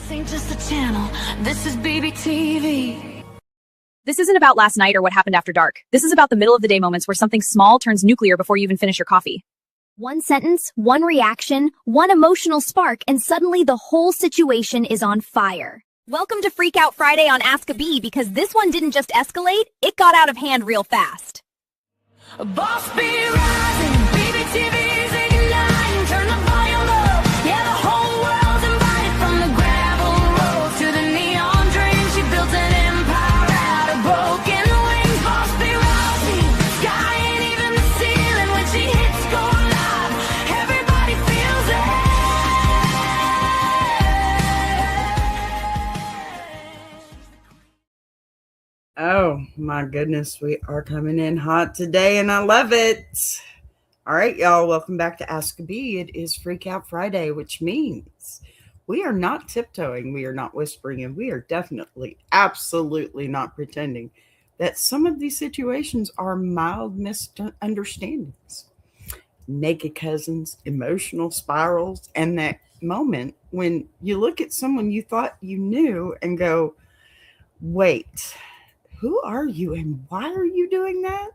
This ain't just a channel, this is BBTV. This isn't about last night or what happened after dark. This is about the middle of the day moments where something small turns nuclear before you even finish your coffee. One sentence, one reaction, one emotional spark, and suddenly the whole situation is on fire. Welcome to Freak Out Friday on Ask a Bee, because this one didn't just escalate, it got out of hand real fast. Boss be rising, BBTV's igniting, turn the volume up, yeah, the whole world's invited. From the gravel road to the neon dream, she built an empire out of broken wings. Boss be rising, sky ain't even the ceiling. When she hits go live, everybody feels it. Oh my goodness, we are coming in hot today and I love it. All right, y'all, welcome back to Ask a Bee. It is Freak Out Friday, which means we are not tiptoeing, we are not whispering, and we are definitely, absolutely not pretending that some of these situations are mild misunderstandings, naked cousins, emotional spirals, and that moment when you look at someone you thought you knew and go, wait, who are you and why are you doing that?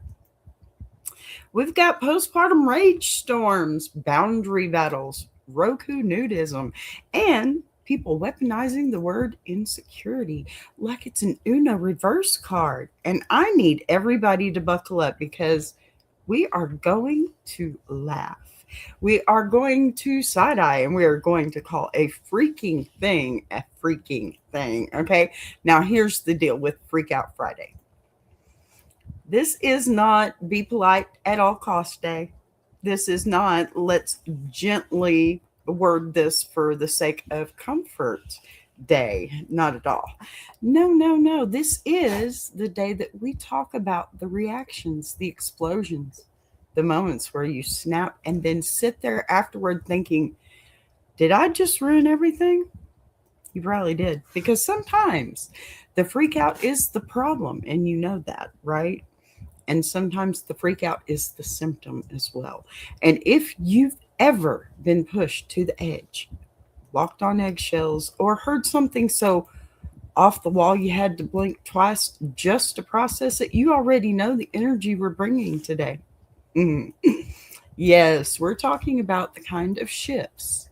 We've got postpartum rage storms, boundary battles, Roku nudism, and people weaponizing the word insecurity like it's an Uno reverse card. And I need everybody to buckle up because we are going to laugh. We are going to side-eye, and we are going to call a freaking thing a freaking thing, okay? Now, here's the deal with Freak Out Friday. This is not be polite at all costs day. This is not let's gently word this for the sake of comfort day. Not at all. No. This is the day that we talk about the reactions, the explosions, the moments where you snap and then sit there afterward thinking, did I just ruin everything? You probably did, because sometimes the freak out is the problem, and you know that, right? And sometimes the freak out is the symptom as well. And if you've ever been pushed to the edge, walked on eggshells, or heard something so off the wall you had to blink twice just to process it, you already know the energy we're bringing today. Yes, we're talking about the kind of shifts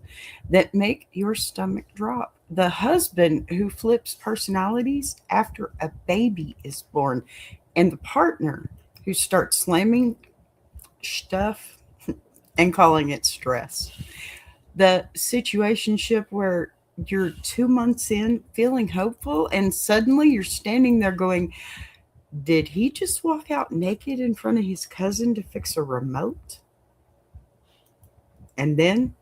that make your stomach drop. The husband who flips personalities after a baby is born, and the partner who starts slamming stuff and calling it stress. The situationship where you're 2 months in feeling hopeful and suddenly you're standing there going, did he just walk out naked in front of his cousin to fix a remote? And then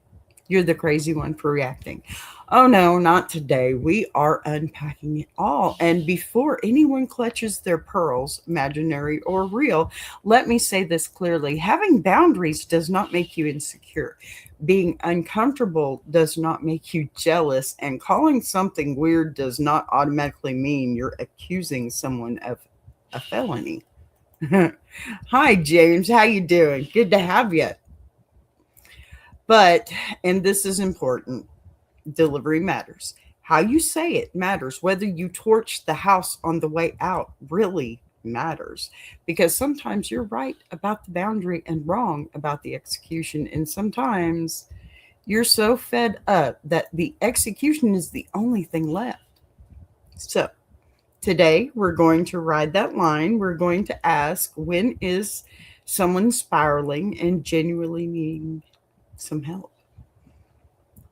you're the crazy one for reacting. Oh no, not today. We are unpacking it all. And before anyone clutches their pearls, imaginary or real, let me say this clearly. Having boundaries does not make you insecure. Being uncomfortable does not make you jealous. And calling something weird does not automatically mean you're accusing someone of a felony. Hi, James. How you doing? Good to have you. But, and this is important, delivery matters. How you say it matters. Whether you torch the house on the way out really matters. Because sometimes you're right about the boundary and wrong about the execution. And sometimes you're so fed up that the execution is the only thing left. So, today we're going to ride that line. We're going to ask, when is someone spiraling and genuinely needing some help?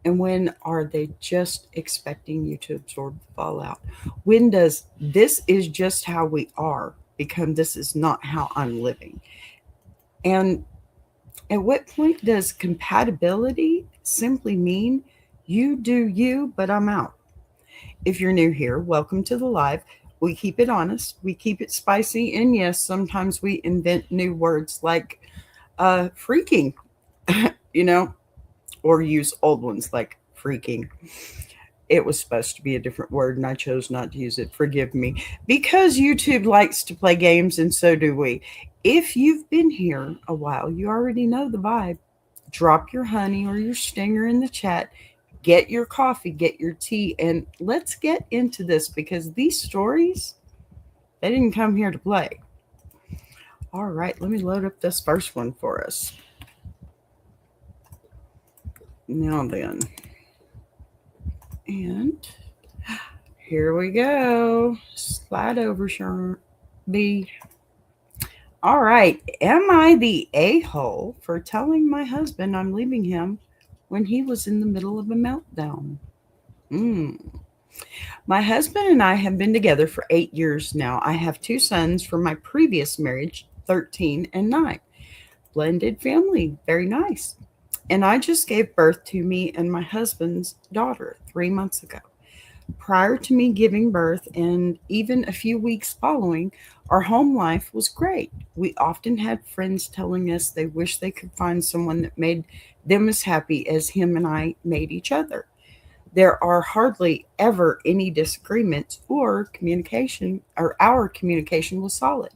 And when are they just expecting you to absorb the fallout? When does this is just how we are become this is not how I'm living? And at what point does compatibility simply mean you do you, but I'm out? If you're new here, welcome to the live. We keep it honest, we keep it spicy, and yes, sometimes we invent new words like freaking, or use old ones like freaking. It was supposed to be a different word and I chose not to use it. Forgive me. Because YouTube likes to play games and so do we. If you've been here a while, you already know the vibe. Drop your honey or your stinger in the chat Get your coffee, get your tea, and let's get into this because these stories, they didn't come here to play. All right, let me load up this first one for us. Now then. And here we go. Slide over, B. All right. Am I the a-hole for telling my husband I'm leaving him when he was in the middle of a meltdown? My husband and I have been together for 8 years now. I have 2 sons from my previous marriage, 13 and 9. Blended family. Very nice. And I just gave birth to me and my husband's daughter 3 months ago. Prior to me giving birth and even a few weeks following, our home life was great. We often had friends telling us they wish they could find someone that made them as happy as him and I made each other. There are hardly ever any disagreements or our communication was solid.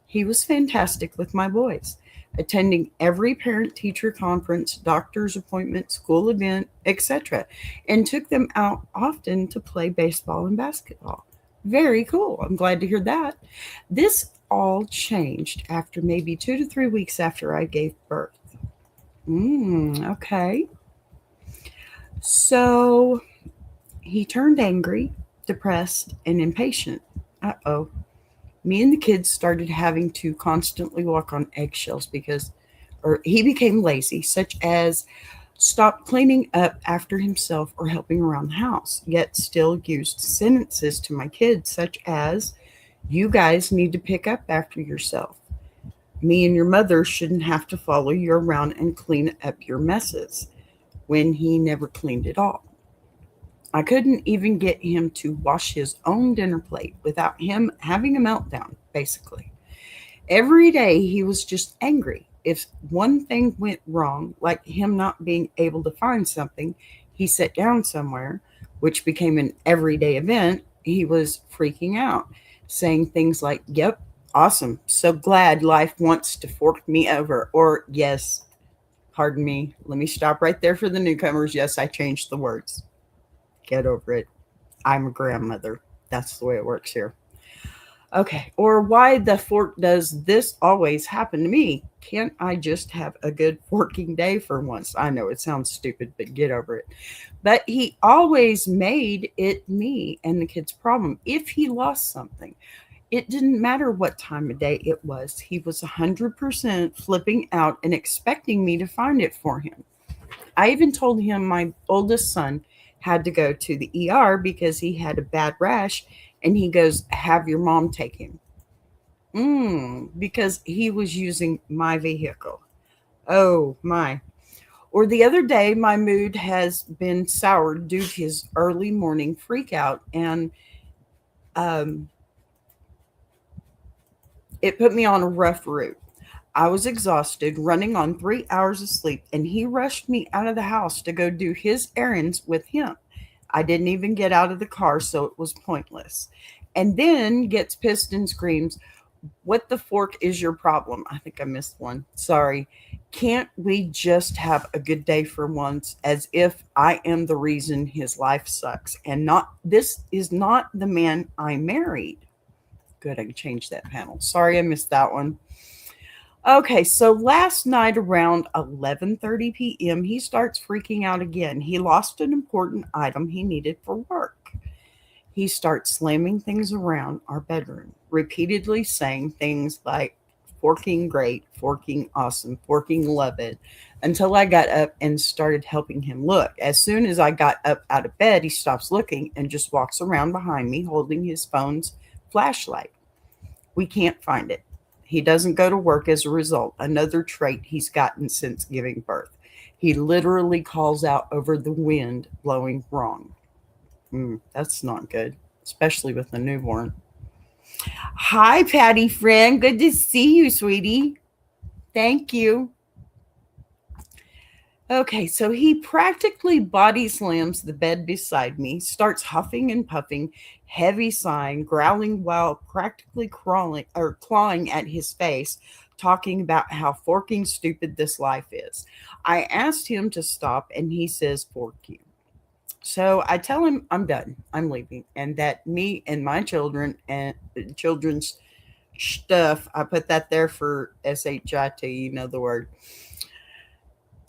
He was fantastic with my boys, attending every parent-teacher conference, doctor's appointment, school event, etc., and took them out often to play baseball and basketball. Very cool. I'm glad to hear that. This all changed after maybe 2 to 3 weeks after I gave birth. Okay. So he turned angry, depressed, and impatient. Uh-oh. Me and the kids started having to constantly walk on eggshells or he became lazy, such as stop cleaning up after himself or helping around the house, yet still used sentences to my kids, such as, you guys need to pick up after yourself. Me and your mother shouldn't have to follow you around and clean up your messes, when he never cleaned it all. I couldn't even get him to wash his own dinner plate without him having a meltdown, basically. Every day he was just angry. If one thing went wrong, like him not being able to find something he set down somewhere, which became an everyday event, he was freaking out, saying things like, yep, awesome, so glad life wants to fork me over, or yes, pardon me, let me stop right there for the newcomers. Yes, I changed the words. Get over it. I'm a grandmother. That's the way it works here. Okay. Or why the fork does this always happen to me? Can't I just have a good forking day for once? I know it sounds stupid, but get over it. But he always made it me and the kid's problem. If he lost something, it didn't matter what time of day it was. He was 100% flipping out and expecting me to find it for him. I even told him my oldest son had to go to the ER because he had a bad rash, and he goes, have your mom take him. Because he was using my vehicle. Oh my. Or the other day, my mood has been soured due to his early morning freak out, and it put me on a rough route. I was exhausted, running on 3 hours of sleep, and he rushed me out of the house to go do his errands with him. I didn't even get out of the car, so it was pointless. And then gets pissed and screams, what the fork is your problem? I think I missed one. Sorry. Can't we just have a good day for once, as if I am the reason his life sucks and this is not the man I married. Good, I can change that panel. Sorry, I missed that one. Okay, so last night around 11:30 p.m., he starts freaking out again. He lost an important item he needed for work. He starts slamming things around our bedroom, repeatedly saying things like, forking great, forking awesome, forking love it, until I got up and started helping him look. As soon as I got up out of bed, he stops looking and just walks around behind me holding his phone's flashlight. We can't find it. He doesn't go to work as a result, another trait he's gotten since giving birth. He literally calls out over the wind blowing wrong. That's not good, especially with a newborn. Hi, Patty friend. Good to see you, sweetie. Thank you. Okay, so he practically body slams the bed beside me, starts huffing and puffing, heavy sighing, growling while practically clawing at his face, talking about how forking stupid this life is. I asked him to stop, and he says, fork you. So I tell him I'm done. I'm leaving. And that me and my children and children's stuff, I put that there for SHIT, you know the word.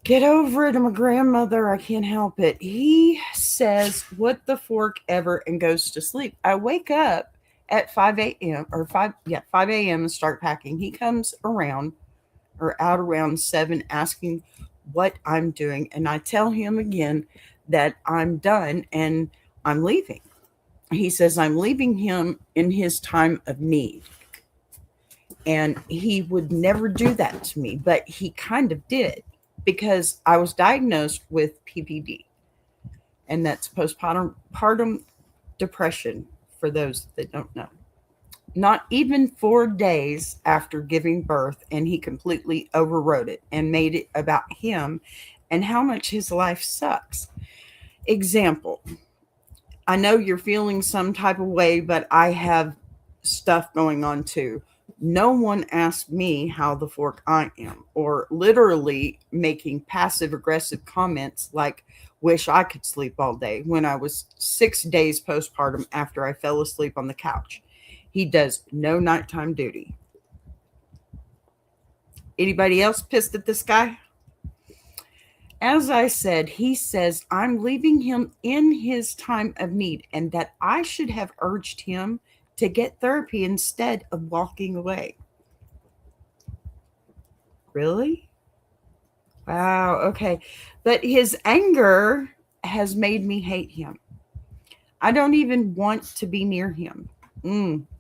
Get over it. I'm a grandmother. I can't help it. He says, what the fork ever, and goes to sleep. I wake up at 5 a.m. or 5 a.m. and start packing. He comes around or out around 7 asking what I'm doing. And I tell him again that I'm done and I'm leaving. He says, I'm leaving him in his time of need. And he would never do that to me, but he kind of did because I was diagnosed with PPD. And that's postpartum depression for those that don't know. Not even 4 days after giving birth, and he completely overrode it and made it about him and how much his life sucks. Example, I know you're feeling some type of way, but I have stuff going on too. No one asked me how the fork I am, or literally making passive aggressive comments like, wish I could sleep all day when I was 6 days postpartum after I fell asleep on the couch. He does no nighttime duty. Anybody else pissed at this guy? As I said, he says I'm leaving him in his time of need and that I should have urged him to get therapy instead of walking away. Really? Wow, okay. But his anger has made me hate him. I don't even want to be near him.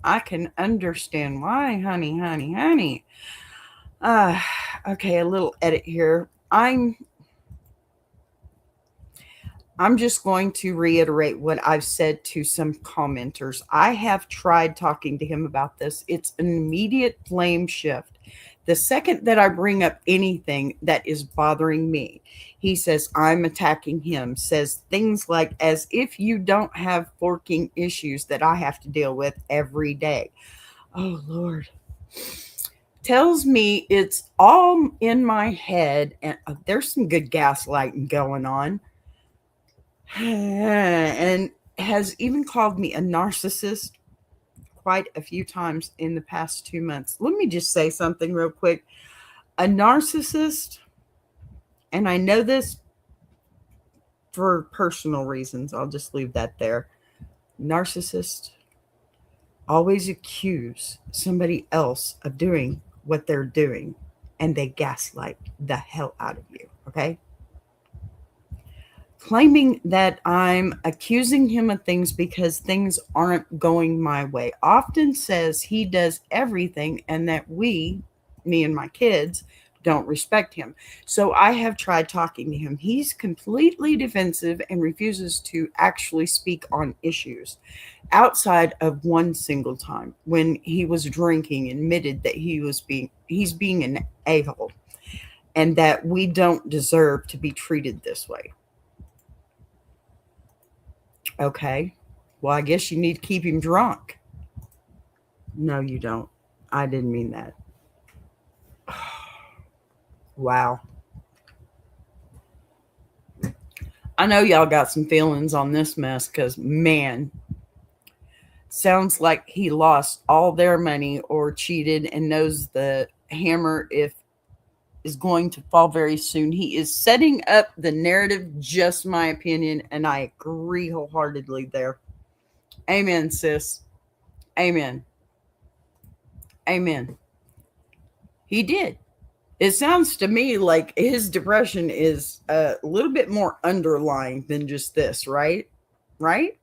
I can understand why, honey. Okay, a little edit here. I'm just going to reiterate what I've said to some commenters. I have tried talking to him about this. It's an immediate flame shift. The second that I bring up anything that is bothering me, he says I'm attacking him, says things like as if you don't have forking issues that I have to deal with every day. Oh, Lord. Tells me it's all in my head, and there's some good gaslighting going on. And has even called me a narcissist quite a few times in the past 2 months. Let me just say something real quick. A narcissist, and I know this for personal reasons, I'll just leave that there. Narcissists always accuse somebody else of doing what they're doing, and they gaslight the hell out of you, okay? Claiming that I'm accusing him of things because things aren't going my way. Often says he does everything and that we, me and my kids, don't respect him. So I have tried talking to him. He's completely defensive and refuses to actually speak on issues. Outside of one single time when he was drinking, admitted that he's being an a-hole and that we don't deserve to be treated this way. Okay, well, I guess you need to keep him drunk. No, you don't. I didn't mean that. Wow. I know y'all got some feelings on this mess because, man, sounds like he lost all their money or cheated and knows the hammer is going to fall very soon. He is setting up the narrative, just my opinion, and I agree wholeheartedly there. Amen, sis. Amen. Amen. He did. It sounds to me like his depression is a little bit more underlying than just this, right? Right?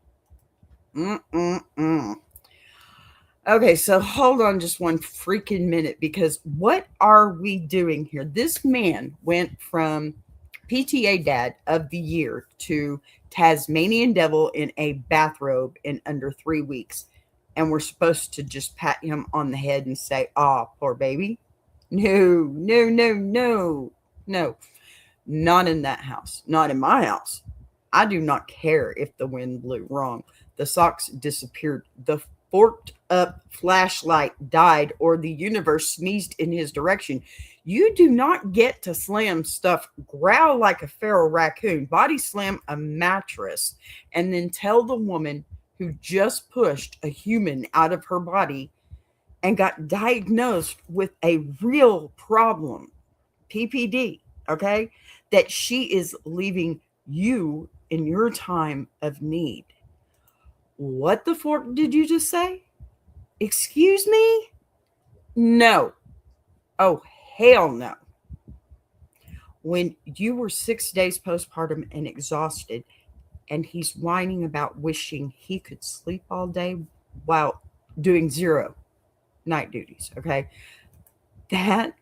Okay, so hold on just one freaking minute, because what are we doing here? This man went from PTA Dad of the Year to Tasmanian Devil in a bathrobe in under 3 weeks. And we're supposed to just pat him on the head and say, "Ah, poor baby." No. Not in that house. Not in my house. I do not care if the wind blew wrong. The socks disappeared. The forked up flashlight died, or the universe sneezed in his direction. You do not get to slam stuff, growl like a feral raccoon, body slam a mattress, and then tell the woman who just pushed a human out of her body and got diagnosed with a real problem, PPD, okay, that she is leaving you in your time of need. What the fork did you just say? Excuse me? No. Oh, hell no. When you were 6 days postpartum and exhausted, and he's whining about wishing he could sleep all day while doing 0 night duties, okay? That,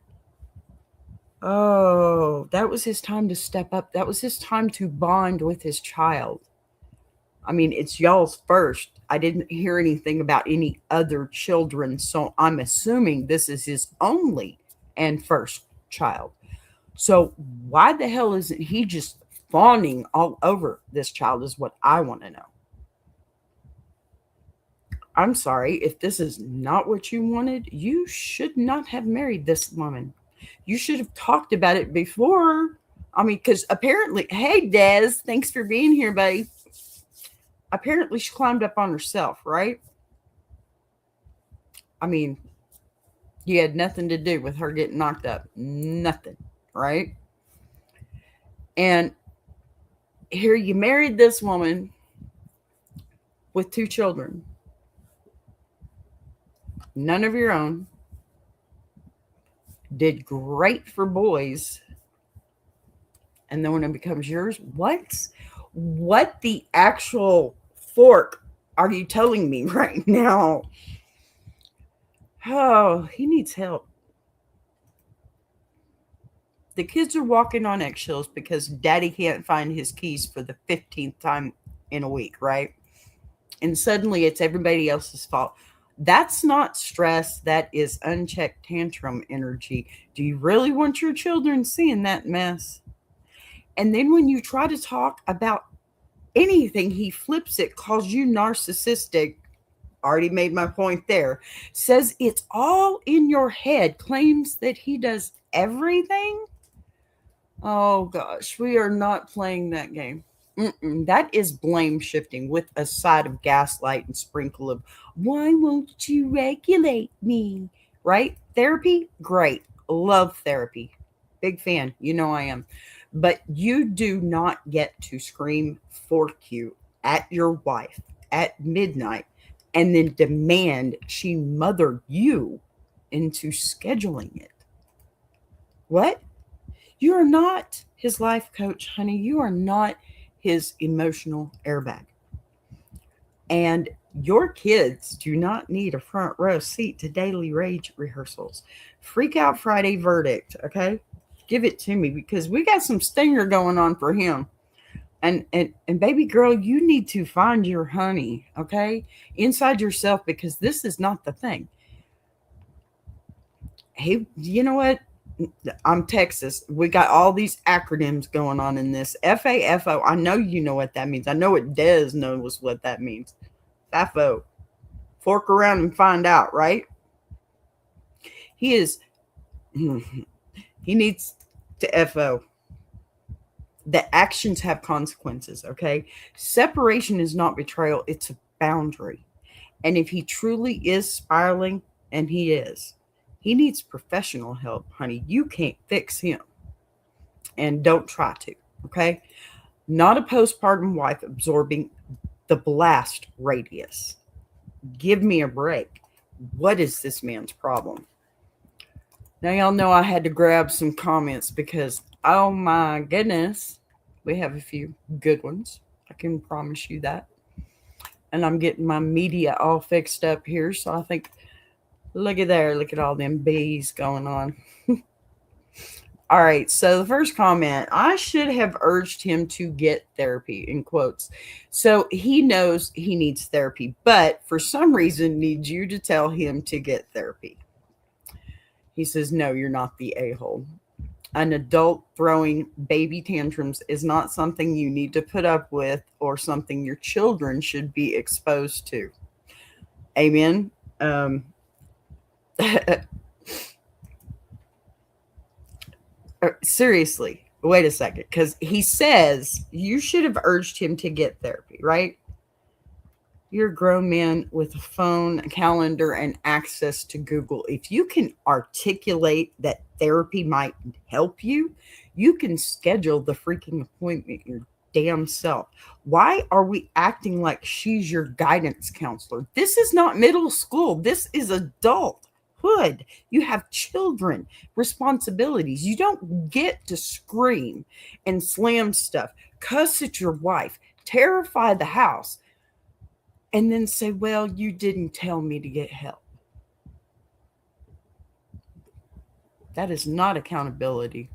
oh, that was his time to step up. That was his time to bond with his child. I mean, it's y'all's first. I didn't hear anything about any other children, so I'm assuming this is his only and first child. So why the hell isn't he just fawning all over this child is what I want to know. I'm sorry, if this is not what you wanted, you should not have married this woman. You should have talked about it before. I mean, because apparently, hey, Des, thanks for being here, buddy. Apparently, she climbed up on herself, right? I mean, you had nothing to do with her getting knocked up. Nothing, right? And here you married this woman with 2 children, none of your own, did great for boys, and then when it becomes yours, what the actual fork are you telling me right now? Oh, he needs help. The kids are walking on eggshells because daddy can't find his keys for the 15th time in a week, right? And suddenly it's everybody else's fault. That's not stress. That is unchecked tantrum energy. Do you really want your children seeing that mess? And then when you try to talk about anything, he flips it, calls you narcissistic. Already made my point there. Says it's all in your head, claims that he does everything. Oh gosh, we are not playing that game. That is blame shifting with a side of gaslight and sprinkle of, why won't you regulate me? Right? Therapy, great. Love therapy. Big fan. You know I am. But you do not get to scream fork you at your wife at midnight and then demand she mother you into scheduling it. What? You are not his life coach, honey. You are not his emotional airbag. And your kids do not need a front row seat to daily rage rehearsals. Freak Out Friday verdict, okay? Give it to me because we got some stinger going on for him. And baby girl, you need to find your honey, okay? Inside yourself, because this is not the thing. Hey, you know what? I'm Texas. We got all these acronyms going on in this. FAFO. I know you know what that means. I know what Des knows what that means. FAFO. Fork around and find out, right? He needs to FO. The actions have consequences, okay? Separation is not betrayal. It's a boundary. And if he truly is spiraling, and he is, he needs professional help, honey. You can't fix him. And don't try to, okay? Not a postpartum wife absorbing the blast radius. Give me a break. What is this man's problem? Now, y'all know I had to grab some comments because, oh my goodness, we have a few good ones. I can promise you that. And I'm getting my media all fixed up here. So I think, look at there. Look at all them bees going on. All right. So the first comment, I should have urged him to get therapy, in quotes. So he knows he needs therapy, but for some reason needs you to tell him to get therapy. He says, no, you're not the a-hole. An adult throwing baby tantrums is not something you need to put up with or something your children should be exposed to. Amen. Seriously, wait a second, because he says you should have urged him to get therapy, right? You're a grown man with a phone, a calendar, and access to Google. If you can articulate that therapy might help you, you can schedule the freaking appointment your damn self. Why are we acting like she's your guidance counselor? This is not middle school. This is adulthood. You have children, responsibilities. You don't get to scream and slam stuff, cuss at your wife, terrify the house, and then say, well, you didn't tell me to get help. That is not accountability.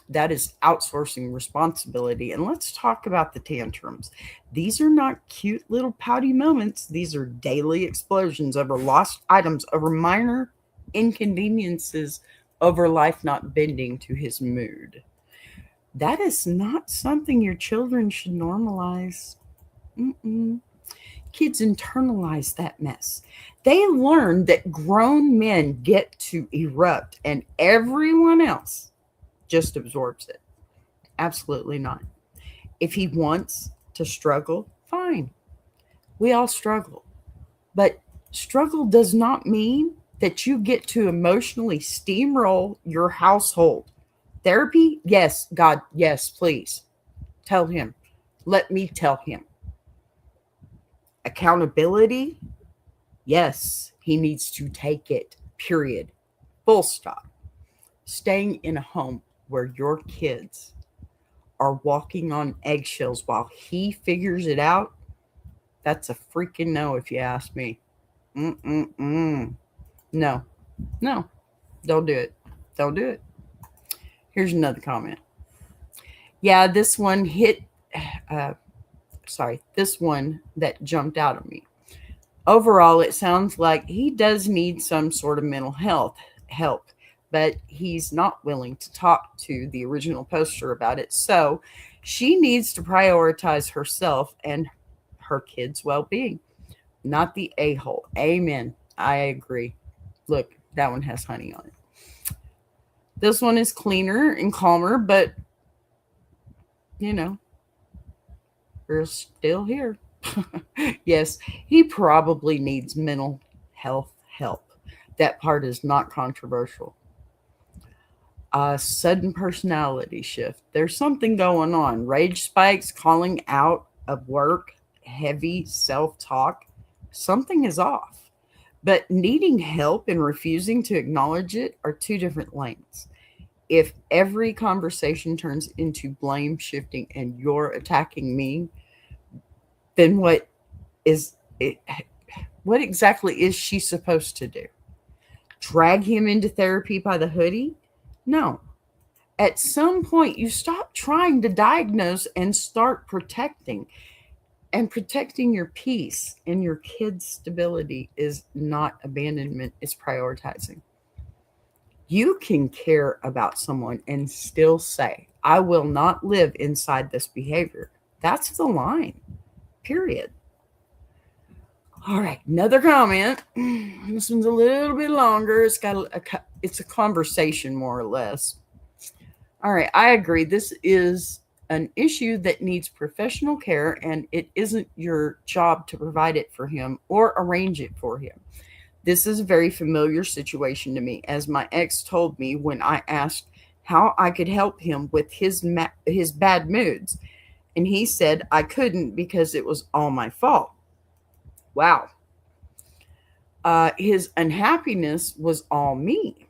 That is outsourcing responsibility. And let's talk about the tantrums. These are not cute little pouty moments. These are daily explosions over lost items, over minor inconveniences, over life not bending to his mood. That is not something your children should normalize. Kids internalize that mess. They learn that grown men get to erupt and everyone else just absorbs it. Absolutely not. If he wants to struggle, fine. We all struggle. But struggle does not mean that you get to emotionally steamroll your household. Therapy? Yes, God, yes, please. Tell him. Let me tell him. Accountability? Yes, he needs to take it, period. Full stop. Staying in a home where your kids are walking on eggshells while he figures it out, that's a freaking no if you ask me. No, don't do it. Don't do it. Here's another comment. Yeah, this one this one that jumped out at me. Overall, it sounds like he does need some sort of mental health help, but he's not willing to talk to the original poster about it. So she needs to prioritize herself and her kids' well-being, not the a-hole. Amen. I agree. Look, that one has honey on it. This one is cleaner and calmer, but we're still here. Yes, he probably needs mental health help. That part is not controversial. Sudden personality shift. There's something going on. Rage spikes, calling out of work, heavy self-talk. Something is off. But needing help and refusing to acknowledge it are two different lanes. If every conversation turns into blame shifting and you're attacking me, then what exactly is she supposed to do? Drag him into therapy by the hoodie? No. At some point, you stop trying to diagnose and start protecting. And protecting your peace and your kids' stability is not abandonment, it's prioritizing. You can care about someone and still say, I will not live inside this behavior. That's the line, period. All right, another comment. This one's a little bit longer. It's a conversation, more or less. All right, I agree. This is an issue that needs professional care, and it isn't your job to provide it for him or arrange it for him. This is a very familiar situation to me, as my ex told me when I asked how I could help him with his bad moods. And he said I couldn't because it was all my fault. Wow. His unhappiness was all me.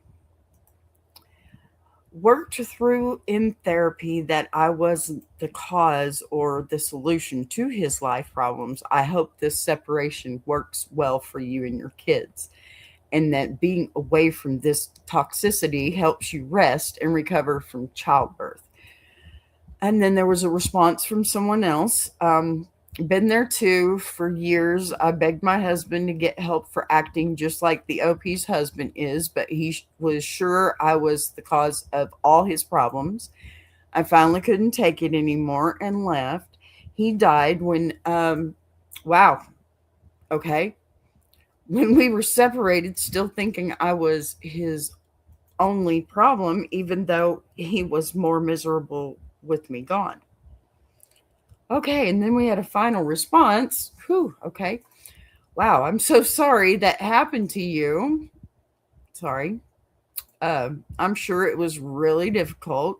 Worked through in therapy that I wasn't the cause or the solution to his life problems. I hope this separation works well for you and your kids, and that being away from this toxicity helps you rest and recover from childbirth. And then there was a response from someone else. Been there too for years. I begged my husband to get help for acting just like the OP's husband is, but he was sure I was the cause of all his problems. I finally couldn't take it anymore and left. He died when, wow, okay. When we were separated, still thinking I was his only problem, even though he was more miserable with me gone. Okay, and then we had a final response. Whew, okay. Wow, I'm so sorry that happened to you. Sorry. I'm sure it was really difficult.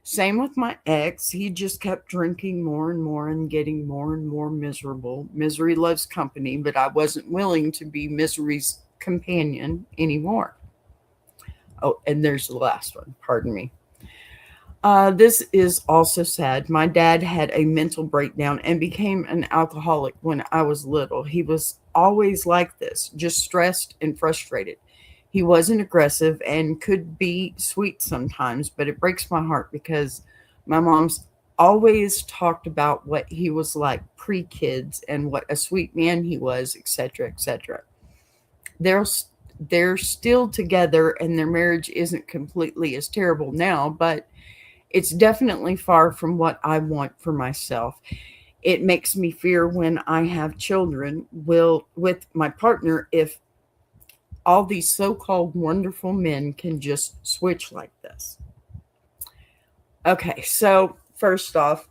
Same with my ex. He just kept drinking more and more and getting more and more miserable. Misery loves company, but I wasn't willing to be misery's companion anymore. Oh, and there's the last one. Pardon me. This is also sad. My dad had a mental breakdown and became an alcoholic when I was little. He was always like this, just stressed and frustrated. He wasn't aggressive and could be sweet sometimes, but it breaks my heart because my mom's always talked about what he was like pre-kids and what a sweet man he was, etc., etc. They're they're still together and their marriage isn't completely as terrible now, but it's definitely far from what I want for myself. It makes me fear when I have children will with my partner if all these so-called wonderful men can just switch like this. Okay, so first off,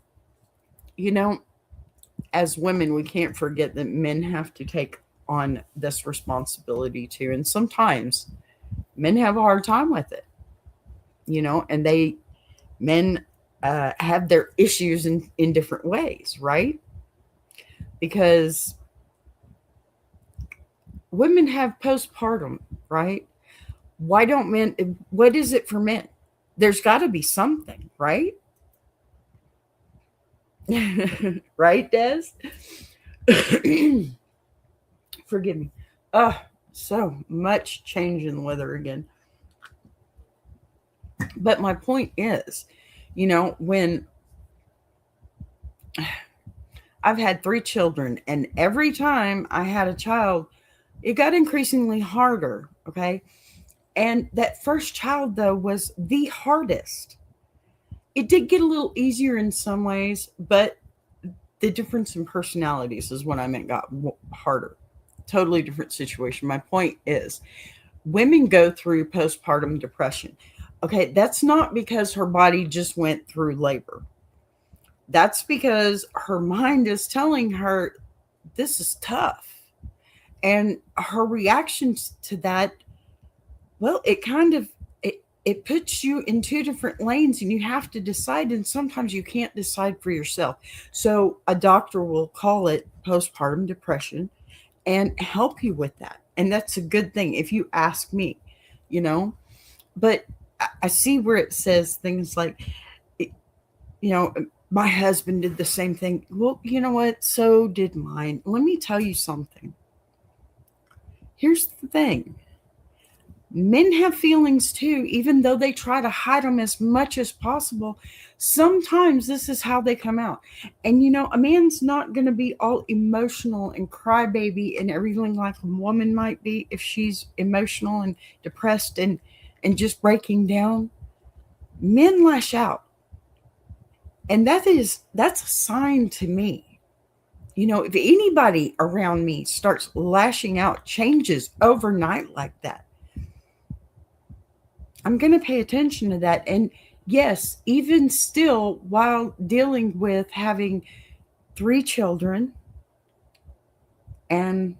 you know, as women, we can't forget that men have to take on this responsibility too. And sometimes men have a hard time with it, and men have their issues in different ways, right? Because women have postpartum, right? Why don't men? What is it for men? There's got to be something, right? Right, Des? Forgive me. So much change in the weather again. But my point is, when I've had 3 children, and every time I had a child, it got increasingly harder. Okay. And that first child, though, was the hardest. It did get a little easier in some ways, but the difference in personalities is what I meant got harder. Totally different situation. My point is, women go through postpartum depression. Okay, that's not because her body just went through labor. That's because her mind is telling her this is tough. And her reactions to that, well, it puts you in 2 different lanes and you have to decide, and sometimes you can't decide for yourself. So a doctor will call it postpartum depression and help you with that. And that's a good thing if you ask me, But I see where it says things like, my husband did the same thing. Well, you know what? So did mine. Let me tell you something. Here's the thing. Men have feelings too, even though they try to hide them as much as possible. Sometimes this is how they come out. And a man's not going to be all emotional and crybaby and everything like a woman might be if she's emotional and depressed and just breaking down. Men lash out. And that's a sign to me. If anybody around me starts lashing out, changes overnight like that, I'm going to pay attention to that. And yes, even still, while dealing with having 3 children and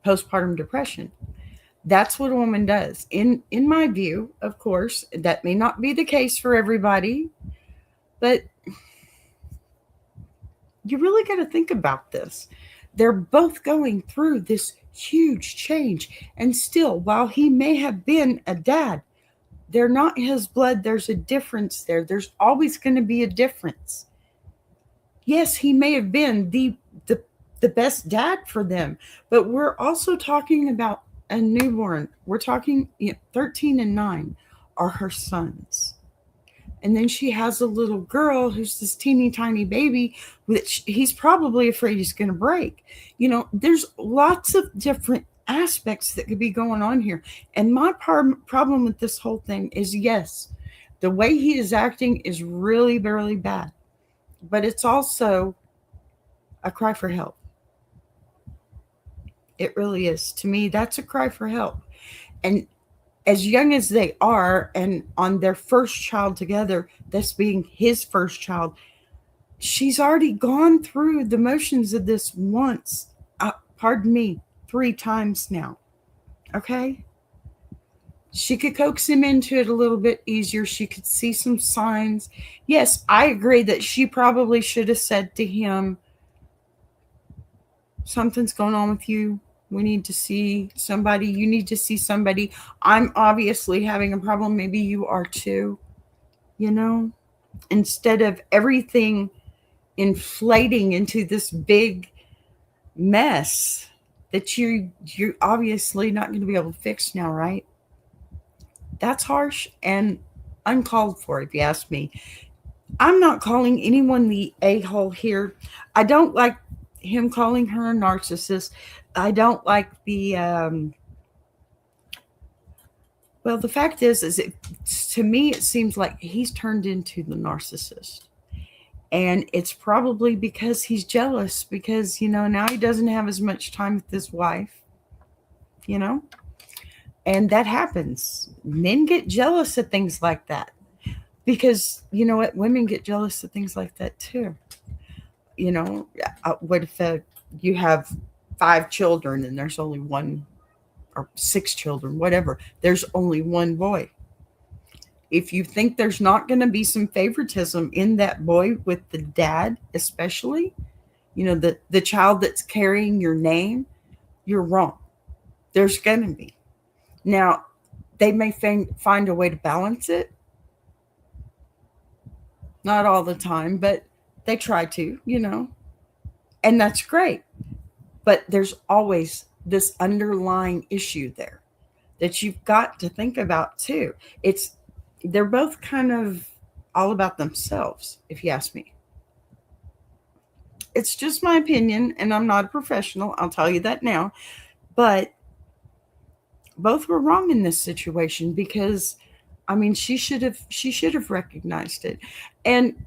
postpartum depression, that's what a woman does. In my view, of course, that may not be the case for everybody, but you really got to think about this. They're both going through this huge change. And still, while he may have been a dad, they're not his blood. There's a difference there. There's always going to be a difference. Yes, he may have been the best dad for them, but we're also talking about a newborn. We're talking 13 and 9 are her sons. And then she has a little girl who's this teeny tiny baby, which he's probably afraid he's going to break. There's lots of different aspects that could be going on here. And my problem with this whole thing is, yes, the way he is acting is really, really bad. But it's also a cry for help. It really is. To me, that's a cry for help. And as young as they are, and on their first child together, this being his first child, she's already gone through the motions of this once, pardon me, 3 times now. Okay? She could coax him into it a little bit easier. She could see some signs. Yes, I agree that she probably should have said to him, something's going on with you. We need to see somebody. You need to see somebody. I'm obviously having a problem. Maybe you are too. You know? Instead of everything inflating into this big mess that you're obviously not going to be able to fix now, right? That's harsh and uncalled for, if you ask me. I'm not calling anyone the a-hole here. I don't like him calling her a narcissist. I don't like the well, the fact is to me, it seems like he's turned into the narcissist. And it's probably because he's jealous, because, now he doesn't have as much time with his wife, and that happens. Men get jealous at things like that because, you know what? Women get jealous at things like that too. What if you have 5 children and there's only one, or 6 children, whatever, there's only one boy. If you think there's not going to be some favoritism in that boy with the dad, especially, the child that's carrying your name, you're wrong. There's going to be. Now, they may find a way to balance it. Not all the time, but they try to, and that's great. But there's always this underlying issue there that you've got to think about too. They're both kind of all about themselves, if you ask me. It's just my opinion, and I'm not a professional. I'll tell you that now. But both were wrong in this situation because, she should have recognized it. And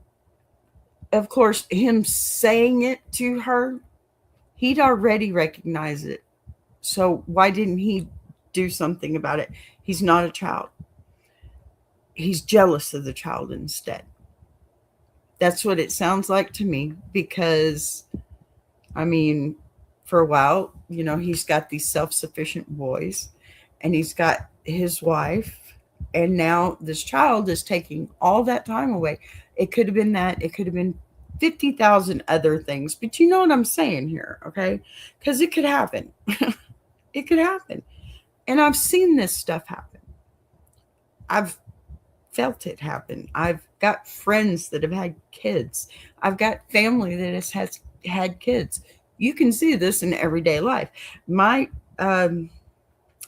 of course, him saying it to her, he'd already recognized it. So why didn't he do something about it? He's not a child. He's jealous of the child instead. That's what it sounds like to me because, for a while, he's got these self-sufficient boys and he's got his wife, and now this child is taking all that time away. It could have been that. It could have been 50,000 other things, but you know what I'm saying here, okay? Because it could happen. It could happen. And I've seen this stuff happen. I've felt it happen. I've got friends that have had kids. I've got family that has had kids. You can see this in everyday life. My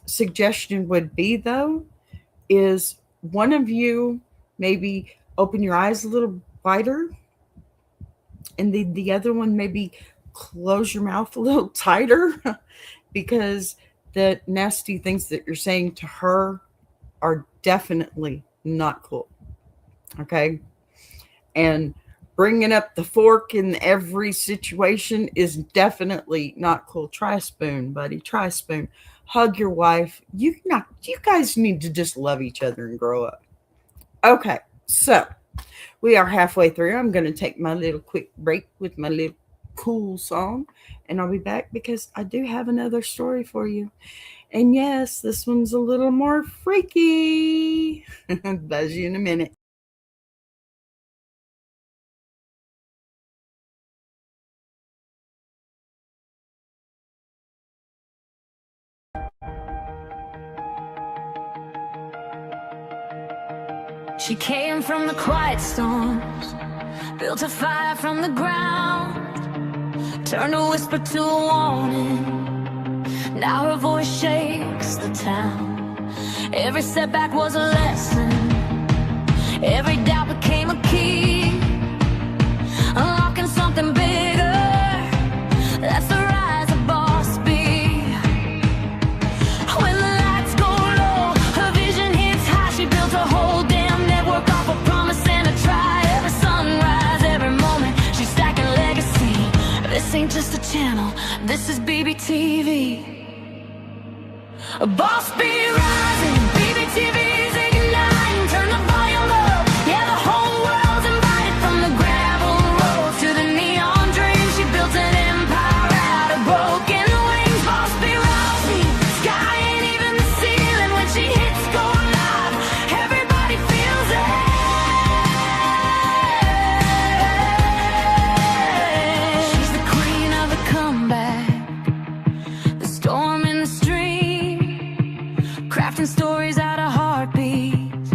suggestion would be, though, is one of you maybe open your eyes a little wider, and the other one maybe close your mouth a little tighter because the nasty things that you're saying to her are definitely not cool. Okay? And bringing up the fork in every situation is definitely not cool. Try a spoon, buddy. Try a spoon. Hug your wife. You guys need to just love each other and grow up. Okay, so we are halfway through. I'm going to take my little quick break with my little cool song, and I'll be back because I do have another story for you. And yes, this one's a little more freaky. Buzz you in a minute. She came from the quiet storms, built a fire from the ground, turned a whisper to a warning. Now her voice shakes the town. Every setback was a lesson, every doubt became a key, unlocking something bigger. That's the rise of Boss B. When the lights go low, her vision hits high. She built a whole damn network off a promise and a try. Every sunrise, every moment, she's stacking legacy. This ain't just a channel, this is BBTV. A boss be rising, BBTV's igniting, turn the volume up, yeah, the whole world's invited. From the gravel road to the neon dream, she built an empire out of broken wings. Boss be rising, sky ain't even the ceiling. When she hits go live, everybody feels it. She's the queen of the comeback, the storm in the stream, crafting stories out of heartbeats,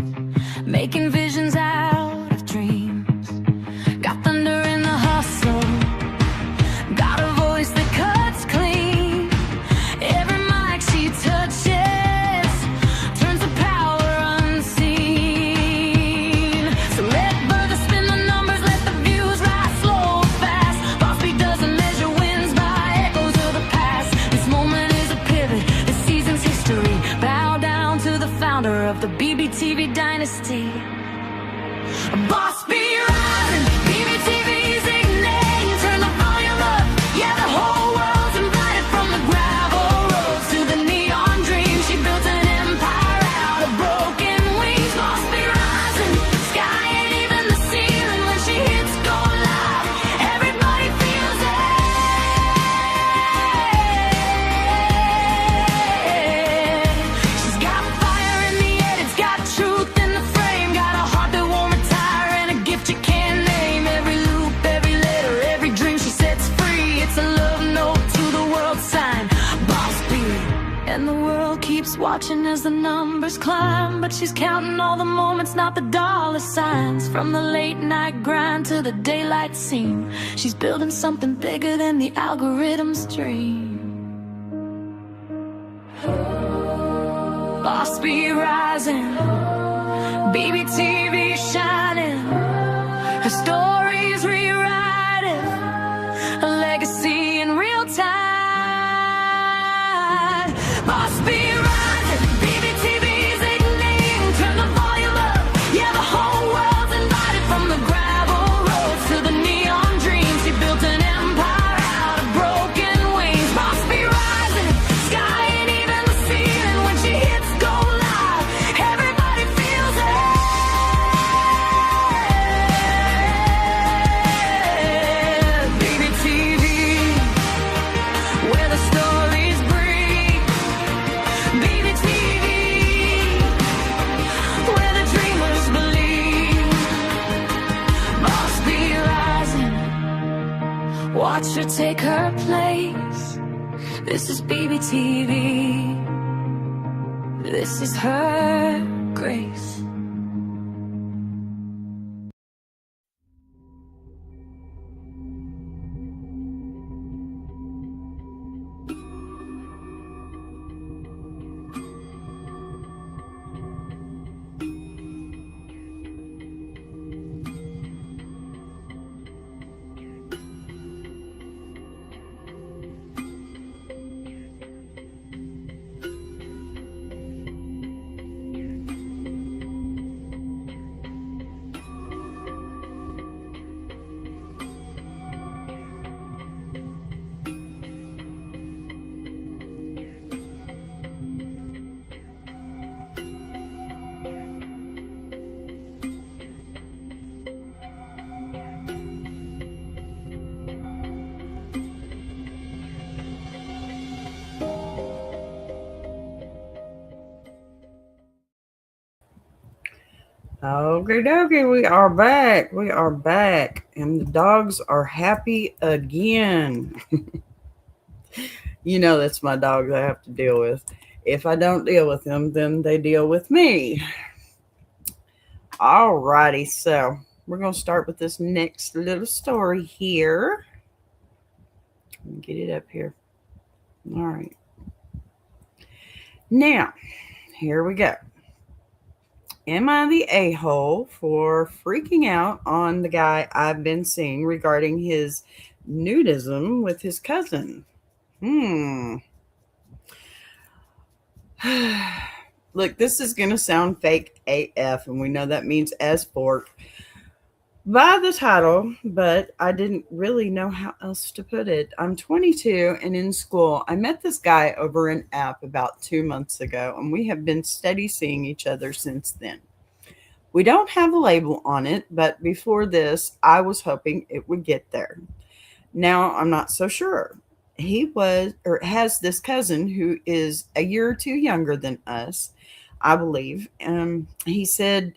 making visions out of dreams. Got thunder in the hustle, got a voice that cuts clean. Every mic she touches turns to power unseen. So let further spin the numbers, let the views rise slow or fast. Boss beat doesn't measure wins by echoes of the past. This moment is a pivot, this season's history. Bow down to the founder of the BBTV dynasty. Boss be rising, BBTV's igniting, turn the volume up, yeah, the whole world's invited. From the gravel roads to the neon dream, she built an empire out of broken wings. Boss be rising, sky ain't even the ceiling. When she hits go live, everybody feels it. She's got fire in the head, it's got truth in the frame, got a heart that won't retire and a gift you can't name. Every loop, every letter, every dream she sets free, it's a love note to the world sign. Boss beat, and the world keeps watching as the numbers climb, but she's counting all the moments, not the dollar signs. From the late night grind to the daylight scene, she's building something bigger than the algorithm's dream. Boss be rising, BBTV shining, her story's rewriting, a legacy in real time. Boss be rising, BBTV's igniting, turn the volume up, yeah, the whole world's invited. From the gravel roads to the neon dream, she built an empire out of broken wings. Boss be rising, sky ain't even the ceiling. When she hits go live, everybody feels it. BBTV, where the stories breathe. BBTV, where the dreamers believe. Boss be rising, watch her take her place. This is BBTV, this is her grace. Okay, dokie, we are back. We are back, and the dogs are happy again. You know, that's my dogs I have to deal with. If I don't deal with them, then they deal with me. All righty, so we're going to start with this next little story here. Let me get it up here. All right. Now, here we go. Am I the a-hole for freaking out on the guy I've been seeing regarding his nudism with his cousin? Look, this is going to sound fake AF, and we know that means as fork. by the title, but I didn't really know how else to put it. I'm 22 and in school. I met this guy over an app about 2 months ago, and we have been steady seeing each other since then. We don't have a label on it, but before this, I was hoping it would get there. Now I'm not so sure. He was or has this cousin who is a year or two younger than us, I believe. He said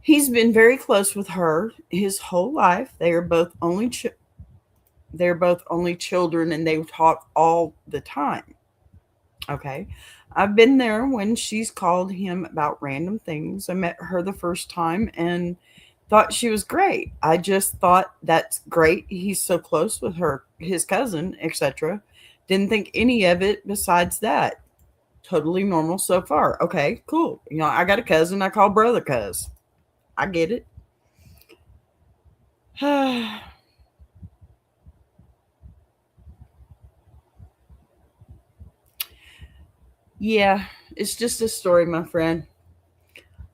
he's been very close with her his whole life. They're both only children, and they talk all the time. Okay. I've been there when she's called him about random things. I met her the first time and thought she was great. I just thought that's great. He's so close with her, his cousin, etc. Didn't think any of it besides that. Totally normal so far. Okay, cool. I got a cousin I call brother cuz. I get it. Yeah, it's just a story, my friend.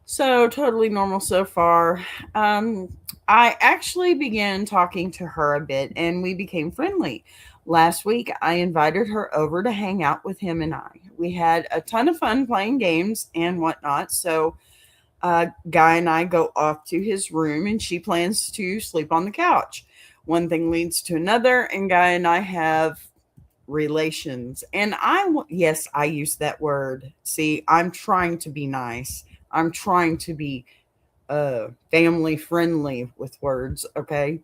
So, totally normal so far. Um, I actually began talking to her a bit and we became friendly. Last week, I invited her over to hang out with him and I. We had a ton of fun playing games and whatnot. So, Guy and I go off to his room and she plans to sleep on the couch. One thing leads to another, and Guy and I have relations. And yes, I use that word. See, I'm trying to be nice. I'm trying to be family friendly with words, okay?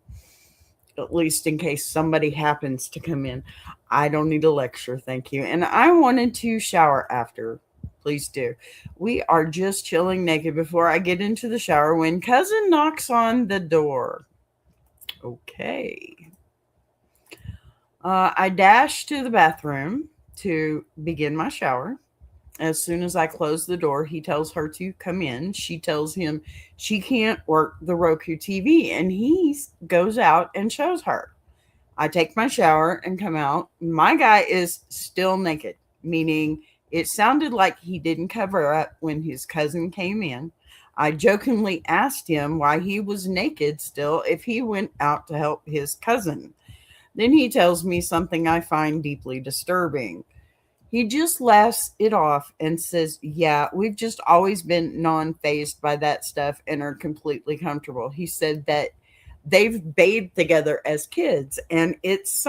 At least in case somebody happens to come in. I don't need a lecture, thank you. And I wanted to shower after. Please do. We are just chilling naked before I get into the shower when cousin knocks on the door. Okay. I dash to the bathroom to begin my shower. As soon as I close the door, he tells her to come in. She tells him she can't work the Roku TV, and he goes out and shows her. I take my shower and come out. My guy is still naked, meaning it sounded like he didn't cover up when his cousin came in. I jokingly asked him why he was naked still if he went out to help his cousin. Then he tells me something I find deeply disturbing. He just laughs it off and says, "Yeah, we've just always been non phased by that stuff and are completely comfortable." He said that they've bathed together as kids, and it's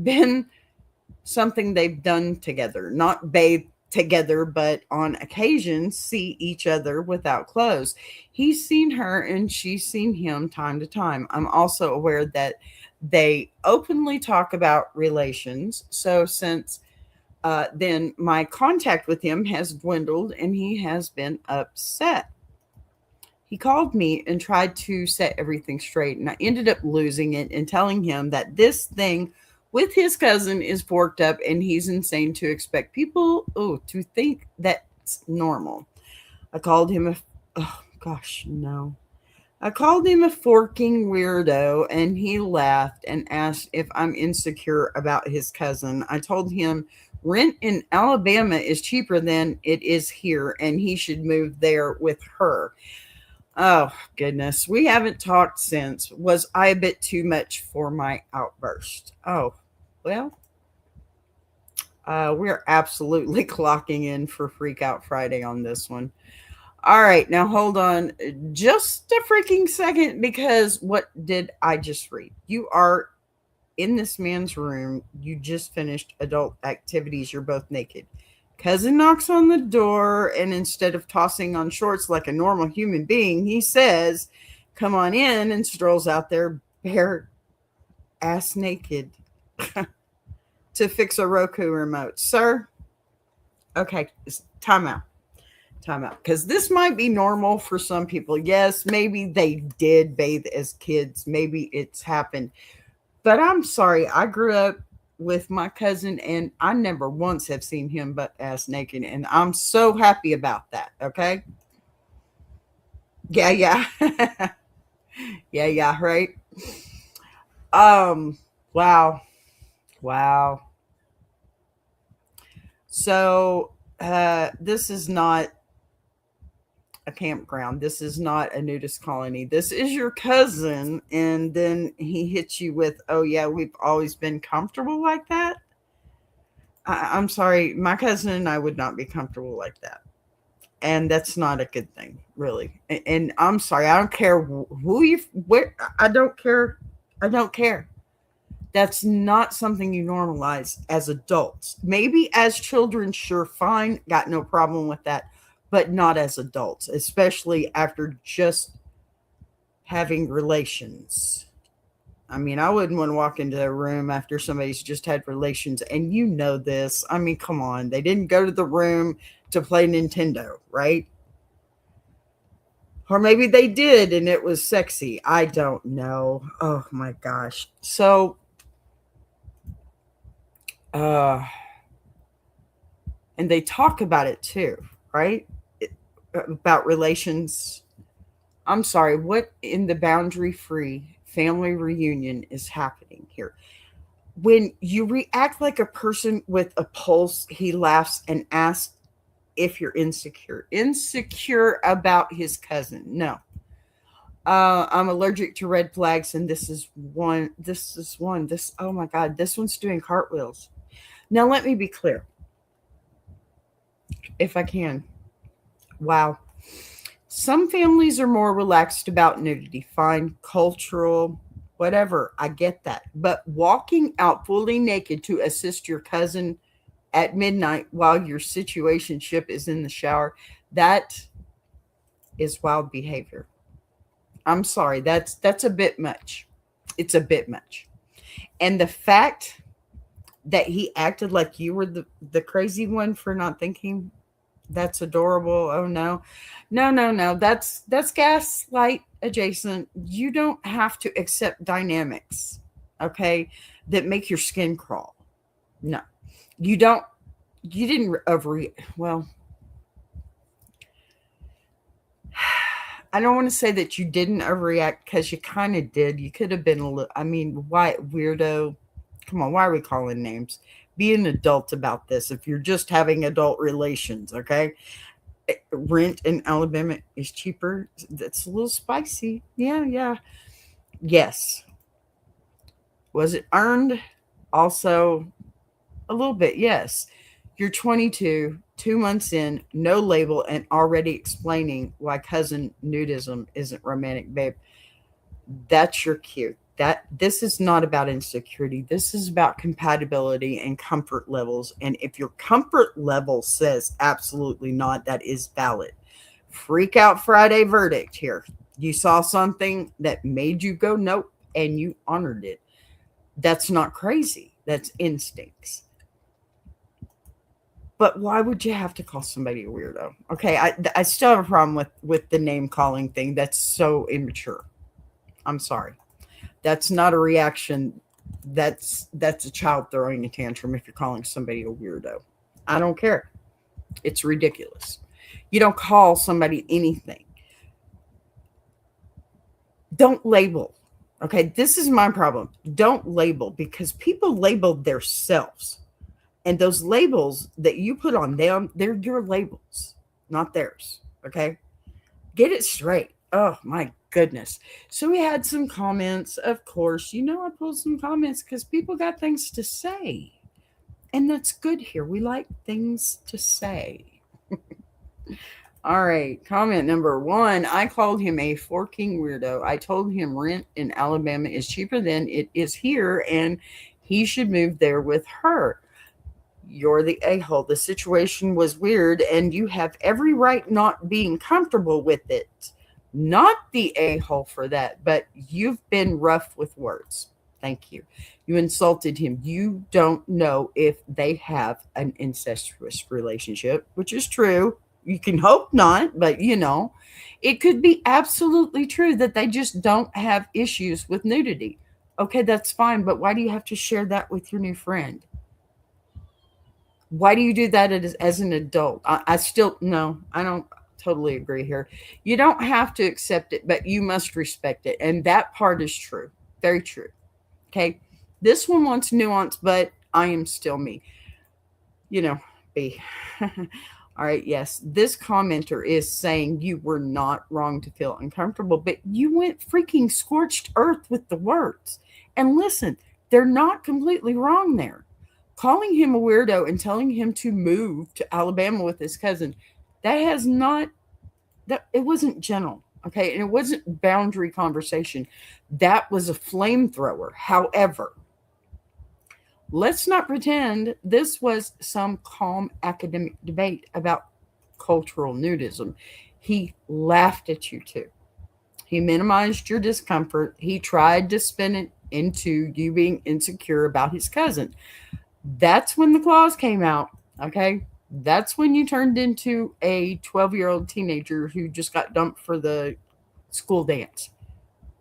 been something they've done together, not bathe together, but on occasion see each other without clothes. He's seen her and she's seen him time to time. I'm also aware that they openly talk about relations. So since then, my contact with him has dwindled and he has been upset. He called me and tried to set everything straight, and I ended up losing it and telling him that this thing with his cousin is forked up and he's insane to expect people to think that's normal. I called him oh gosh, no. I called him a forking weirdo and he laughed and asked if I'm insecure about his cousin. I told him rent in Alabama is cheaper than it is here and he should move there with her. Oh, goodness. We haven't talked since. Was I a bit too much for my outburst? Oh, well, we're absolutely clocking in for Freak Out Friday on this one. All right, now hold on just a freaking second because what did I just read? You are in this man's room. You just finished adult activities. You're both naked. Cousin knocks on the door, and instead of tossing on shorts like a normal human being, he says, "Come on in," and strolls out there bare ass naked to fix a Roku remote. Sir, okay, time out. Time out. Because this might be normal for some people. Yes, maybe they did bathe as kids. Maybe it's happened. But I'm sorry. I grew up with my cousin and I never once have seen him butt ass naked. And I'm so happy about that. Okay. Yeah, yeah. Yeah, yeah, right. Wow. Wow. So this is not a campground. This is not a nudist colony. This is your cousin. And then he hits you with, oh, yeah, we've always been comfortable like that. I'm sorry. My cousin and I would not be comfortable like that. And that's not a good thing, really. And I'm sorry. I don't care who you, where, I don't care. I don't care. That's not something you normalize as adults. Maybe as children, sure, fine, got no problem with that, but not as adults, especially after just having relations. I mean, I wouldn't want to walk into a room after somebody's just had relations, and you know this. I mean, come on. They didn't go to the room to play Nintendo, right? Or maybe they did and it was sexy. I don't know. Oh my gosh. So, and they talk about it too, right? About relations. I'm sorry, what in the boundary free family reunion is happening here? When you react like a person with a pulse, he laughs and asks if you're insecure. Insecure about his cousin. No. I'm allergic to red flags, and this is one. Oh my God, this one's doing cartwheels. Now, let me be clear, if I can. Wow. Some families are more relaxed about nudity. Fine, cultural, whatever. I get that. But walking out fully naked to assist your cousin at midnight while your situationship is in the shower, that is wild behavior. I'm sorry. That's a bit much. It's a bit much. And the fact that he acted like you were the crazy one for not thinking, that's adorable. Oh no. No. That's gaslight adjacent. You don't have to accept dynamics, okay, that make your skin crawl. No. You didn't well, I don't want to say that you didn't overreact because you kind of did. You could have been a little, I mean, why weirdo? Come on, why are we calling names? Be an adult about this if you're just having adult relations, okay? Rent in Alabama is cheaper. That's a little spicy. Yeah. Yes. Was it earned? Also, a little bit, yes. You're 22, 2 months in, no label, and already explaining why cousin nudism isn't romantic, babe. That's your cue. This is not about insecurity. This is about compatibility and comfort levels. And if your comfort level says absolutely not, that is valid. Freak out Friday verdict here. You saw something that made you go nope, and you honored it. That's not crazy. That's instincts. But why would you have to call somebody a weirdo? Okay, I still have a problem with the name calling thing. That's so immature. I'm sorry. That's not a reaction. That's a child throwing a tantrum if you're calling somebody a weirdo. I don't care. It's ridiculous. You don't call somebody anything. Don't label. Okay, this is my problem. Don't label, because people label themselves. And those labels that you put on them, they're your labels, not theirs. Okay? Get it straight. Oh, my goodness. So we had some comments. Of course, I pulled some comments because people got things to say. And that's good here. We like things to say. All right. Comment number 1. I called him a forking weirdo. I told him rent in Alabama is cheaper than it is here, and he should move there with her. You're the a-hole. The situation was weird, and you have every right not being comfortable with it. Not the a-hole for that, but you've been rough with words. Thank you. You insulted him. You don't know if they have an incestuous relationship, which is true. You can hope not, but it could be absolutely true that they just don't have issues with nudity. Okay, that's fine, but why do you have to share that with your new friend? Why do you do that as an adult? I don't totally agree here. You don't have to accept it, but you must respect it. And that part is true. Very true. Okay. This one wants nuance, but I am still me. B. All right, yes, this commenter is saying you were not wrong to feel uncomfortable, but you went freaking scorched earth with the words. And listen, they're not completely wrong there. Calling him a weirdo and telling him to move to Alabama with his cousin, that has not, that it wasn't gentle, okay? And it wasn't boundary conversation. That was a flamethrower. However, let's not pretend this was some calm academic debate about cultural nudism. He laughed at you too. He minimized your discomfort. He tried to spin it into you being insecure about his cousin. That's when the claws came out, okay? That's when you turned into a 12-year-old teenager who just got dumped for the school dance.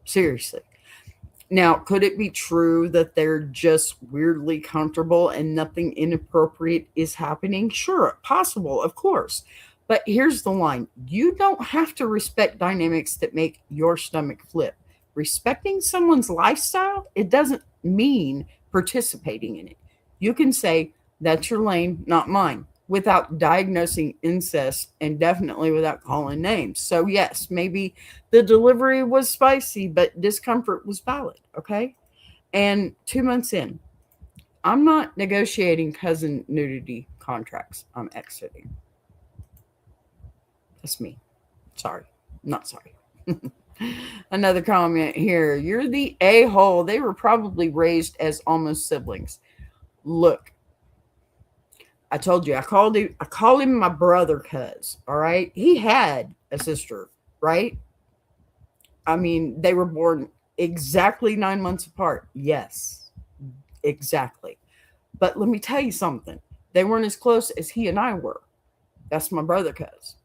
Seriously. Now, could it be true that they're just weirdly comfortable and nothing inappropriate is happening? Sure, possible, of course. But here's the line. You don't have to respect dynamics that make your stomach flip. Respecting someone's lifestyle, it doesn't mean participating in it. You can say, that's your lane, not mine, without diagnosing incest and definitely without calling names. So yes, maybe the delivery was spicy, but discomfort was valid, okay? And 2 months in, I'm not negotiating cousin nudity contracts. I'm exiting. That's me. Sorry. Not sorry. Another comment here. You're the a-hole. They were probably raised as almost siblings. Look, I told you, I called him my brother cuz, all right? He had a sister, right? I mean, they were born exactly 9 months apart. Yes, exactly. But let me tell you something. They weren't as close as he and I were. That's my brother cuz.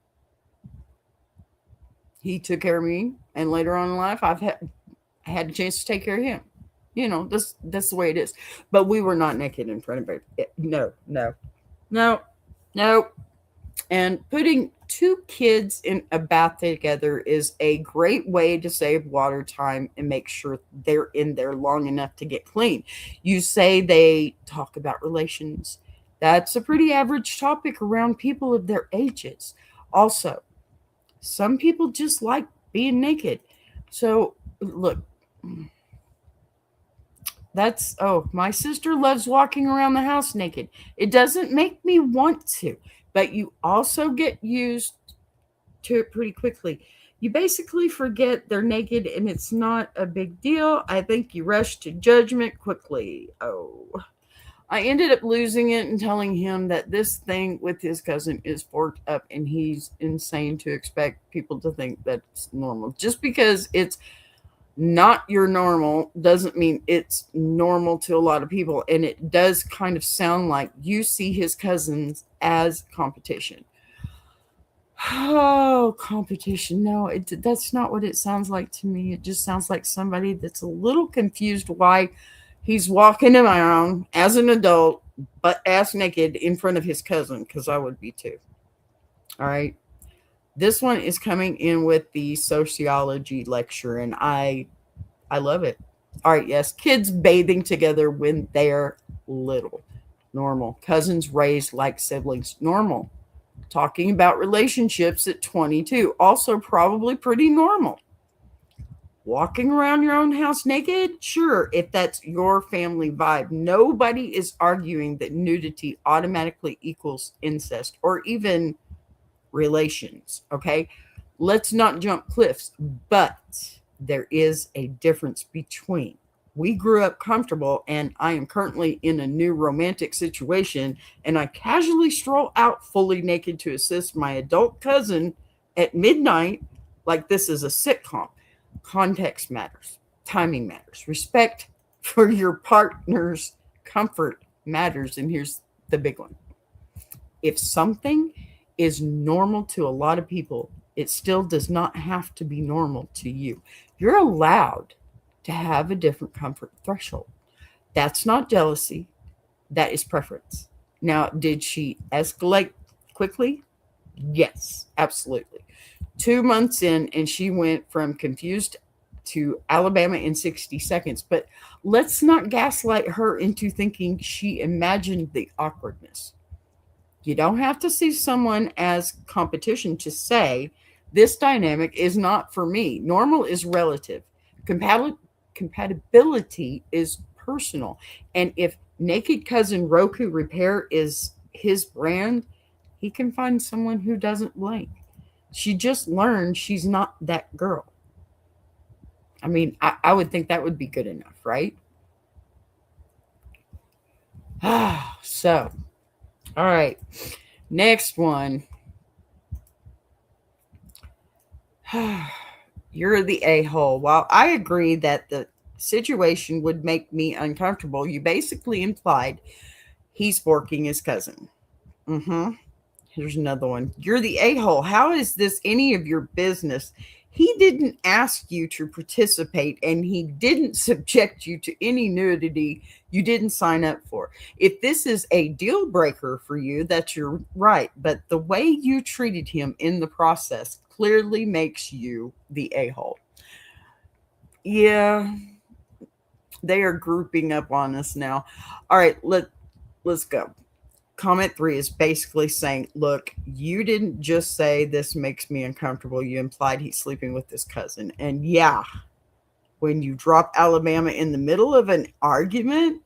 He took care of me, and later on in life, I've had a chance to take care of him. You know, that's the way it is. But we were not naked in front of it. No. And putting two kids in a bath together is a great way to save water time and make sure they're in there long enough to get clean. You say they talk about relations. That's a pretty average topic around people of their ages. Also, some people just like being naked. So, look, my sister loves walking around the house naked. It doesn't make me want to, but you also get used to it pretty quickly. You basically forget they're naked and it's not a big deal. I think you rush to judgment quickly. I ended up losing it and telling him that this thing with his cousin is forked up and he's insane to expect people to think that's normal. Just because it's not your normal doesn't mean it's normal to a lot of people. And it does kind of sound like you see his cousins as competition. Oh, competition. No, that's not what it sounds like to me. It just sounds like somebody that's a little confused why he's walking around as an adult, but ass naked in front of his cousin, because I would be too. All right. This one is coming in with the sociology lecture, and I love it. All right, yes. Kids bathing together when they're little. Normal. Cousins raised like siblings. Normal. Talking about relationships at 22. Also probably pretty normal. Walking around your own house naked? Sure, if that's your family vibe. Nobody is arguing that nudity automatically equals incest or even relations, okay? Let's not jump cliffs, but there is a difference between we grew up comfortable and I am currently in a new romantic situation and I casually stroll out fully naked to assist my adult cousin at midnight like this is a sitcom. Context matters. Timing matters. Respect for your partner's comfort matters. And here's the big one. If something is normal to a lot of people, it still does not have to be normal to you. You're allowed to have a different comfort threshold. That's not jealousy. That is preference. Now, did she escalate quickly? Yes, absolutely. 2 months in, and she went from confused to Alabama in 60 seconds. But let's not gaslight her into thinking she imagined the awkwardness. You don't have to see someone as competition to say, this dynamic is not for me. Normal is relative. Compatibility is personal. And if Naked Cousin Roku Repair is his brand, he can find someone who doesn't blink. She just learned she's not that girl. I mean, I would think that would be good enough, right? So, all right. Next one. You're the a-hole. While I agree that the situation would make me uncomfortable, you basically implied he's forking his cousin. Here's another one. You're the a-hole. How is this any of your business? He didn't ask you to participate, and he didn't subject you to any nudity you didn't sign up for. If this is a deal breaker for you, that's your right. But the way you treated him in the process clearly makes you the a-hole. Yeah, they are grouping up on us now. All right, let's go. Comment 3 is basically saying, look, you didn't just say this makes me uncomfortable. You implied he's sleeping with his cousin. And yeah, when you drop Alabama in the middle of an argument,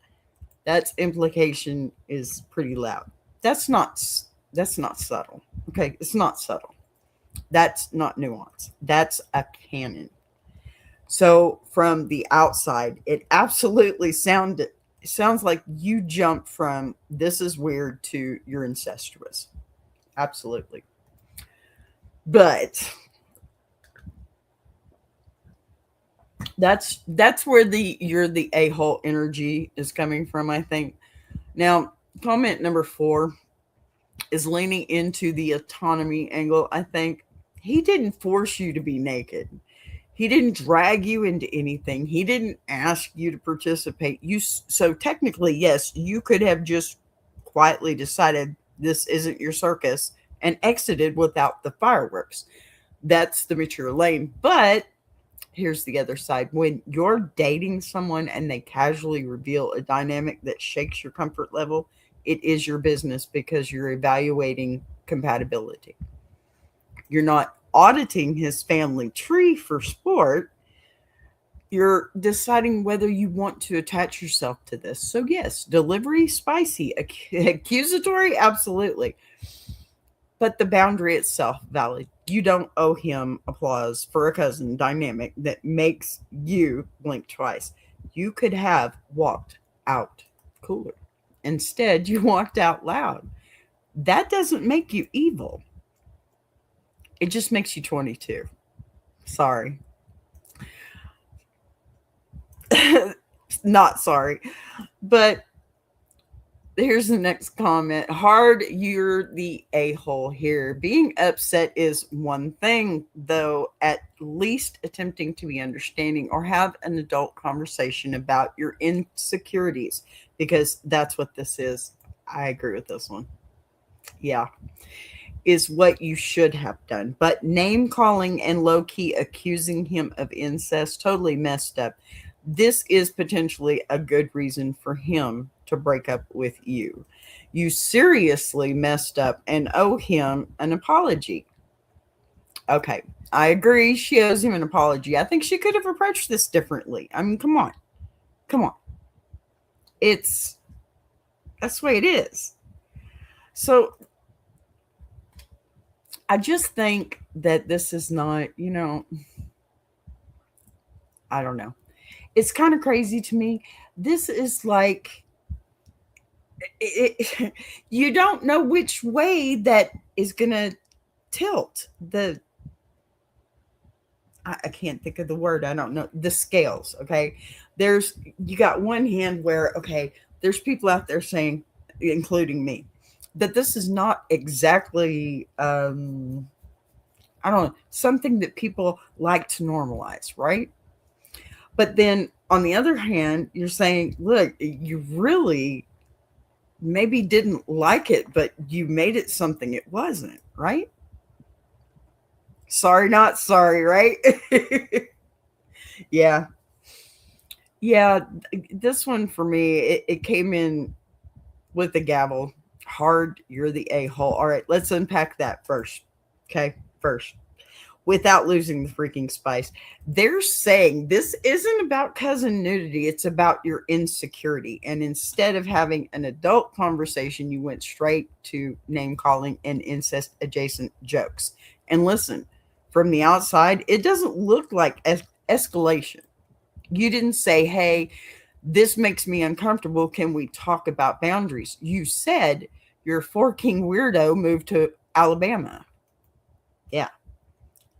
that's implication is pretty loud. That's not subtle. Okay, it's not subtle. That's not nuance. That's a canon. So from the outside, it absolutely sounds like you jumped from this is weird to you're incestuous. Absolutely. But that's where you're the a-hole energy is coming from, I think. Now, comment number 4 is leaning into the autonomy angle. I think he didn't force you to be naked. He didn't drag you into anything. He didn't ask you to participate. So technically, yes, you could have just quietly decided this isn't your circus and exited without the fireworks. That's the mature lane. But here's the other side. When you're dating someone and they casually reveal a dynamic that shakes your comfort level, it is your business because you're evaluating compatibility. You're not auditing his family tree for sport. You're deciding whether you want to attach yourself to this. So yes, delivery spicy, accusatory, absolutely. But the boundary itself valid. You don't owe him applause for a cousin dynamic that makes you blink twice. You could have walked out cooler. Instead, you walked out loud. That doesn't make you evil. It just makes you 22. Sorry. Not sorry. But here's the next comment. Hard, you're the a-hole here. Being upset is one thing, though, at least attempting to be understanding or have an adult conversation about your insecurities, because that's what this is. I agree with this one. Yeah. Is what you should have done. But name calling and low-key accusing him of incest, totally messed up. This is potentially a good reason for him to break up with you. You seriously messed up and owe him an apology. Okay, I agree. She owes him an apology. I think she could have approached this differently. I mean, come on. That's the way it is. So I just think that this is not, I don't know. It's kind of crazy to me. This is like, you don't know which way that is going to tilt I can't think of the word. I don't know. The scales. Okay. You got one hand where, okay, there's people out there saying, including me, that this is not exactly, I don't know, something that people like to normalize, right? But then on the other hand, you're saying, look, you really maybe didn't like it, but you made it something it wasn't, right? Sorry, not sorry, right? Yeah. Yeah. This one for me, it came in with the gavel. Hard, you're the a-hole. All right, let's unpack that first. Okay, first, without losing the freaking spice. They're saying this isn't about cousin nudity, it's about your insecurity. And instead of having an adult conversation, you went straight to name calling and incest adjacent jokes. And listen, from the outside, it doesn't look like escalation. You didn't say, hey, this makes me uncomfortable. Can we talk about boundaries? You said your forking weirdo moved to Alabama. Yeah.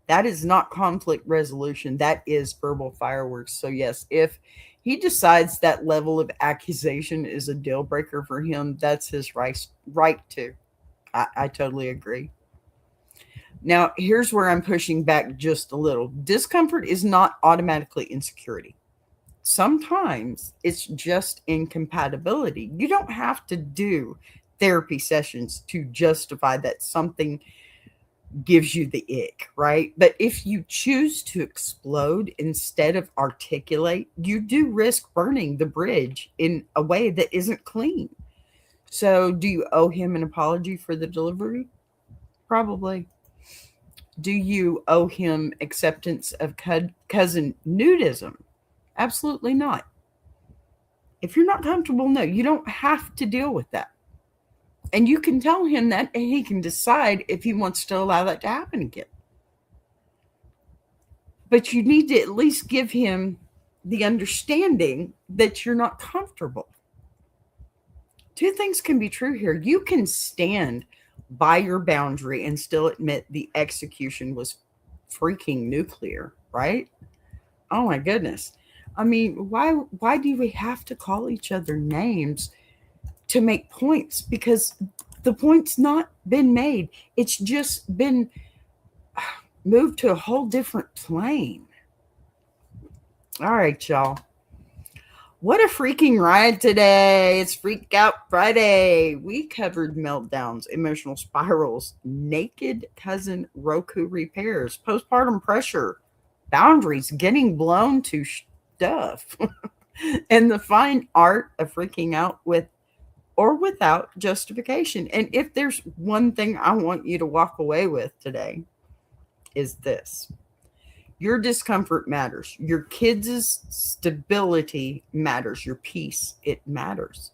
That is not conflict resolution. That is verbal fireworks. So, yes, if he decides that level of accusation is a deal breaker for him, that's his right to. I totally agree. Now, here's where I'm pushing back just a little. Discomfort is not automatically insecurity. Sometimes it's just incompatibility. You don't have to do therapy sessions to justify that something gives you the ick, right? But if you choose to explode instead of articulate, you do risk burning the bridge in a way that isn't clean. So, do you owe him an apology for the delivery? Probably. Do you owe him acceptance of cousin nudism? Absolutely not. If you're not comfortable, no, you don't have to deal with that. And you can tell him that, and he can decide if he wants to allow that to happen again. But you need to at least give him the understanding that you're not comfortable. Two things can be true here. You can stand by your boundary and still admit the execution was freaking nuclear, right? Oh my goodness. I mean, why do we have to call each other names to make points? Because the point's not been made. It's just been moved to a whole different plane. All right, y'all. What a freaking ride today. It's Freak Out Friday. We covered meltdowns, emotional spirals, naked cousin Roku repairs, postpartum pressure, boundaries, getting blown to stuff, and the fine art of freaking out with or without justification. And if there's one thing I want you to walk away with today, is this. Your discomfort matters. Your kids' stability matters. Your peace, it matters.